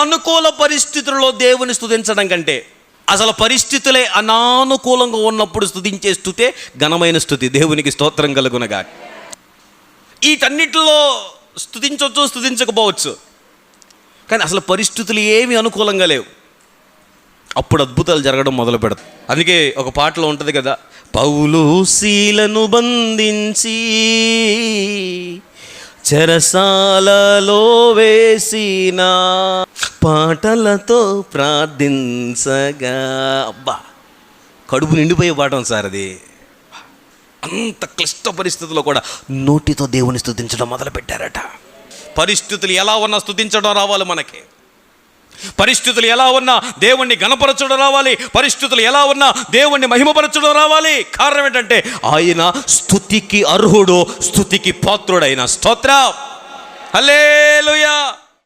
అనుకూల పరిస్థితుల్లో దేవుని స్తుతించడం కంటే అసలు పరిస్థితులే అనానుకూలంగా ఉన్నప్పుడు స్తుతించే స్తుతే ఘనమైన స్తుతి. దేవునికి స్తోత్రం కలుగునగా. వీటన్నిటిలో స్తుతించవచ్చు, స్తుతించకపోవచ్చు, కానీ అసలు పరిస్థితులు ఏమీ అనుకూలంగా లేవు, అప్పుడు అద్భుతాలు జరగడం మొదలు పెడతాయి. అందుకే ఒక పాటలో ఉంటుంది కదా, పౌలు శీలను బంధించి చెరసాలలో వేసిన పాటలతో ప్రార్థించగా. అబ్బా, కడుపు నిండిపోయే పాఠం సార్ అది. అంత క్లిష్ట పరిస్థితుల్లో కూడా నోటితో దేవుని స్తుతించడం మొదలు పెట్టారట. పరిస్థితులు ఎలా ఉన్నా స్తుతించడం రావాలి మనకి. పరిస్థితులు ఎలా ఉన్నా దేవుణ్ణి గణపరచడం రావాలి. పరిస్థితులు ఎలా ఉన్నా దేవుణ్ణి మహిమపరచడం రావాలి. కారణం ఏంటంటే ఆయన స్తుతికి అర్హుడు, స్తుతికి పాత్రుడైన. స్తోత్రం, హల్లెలూయా.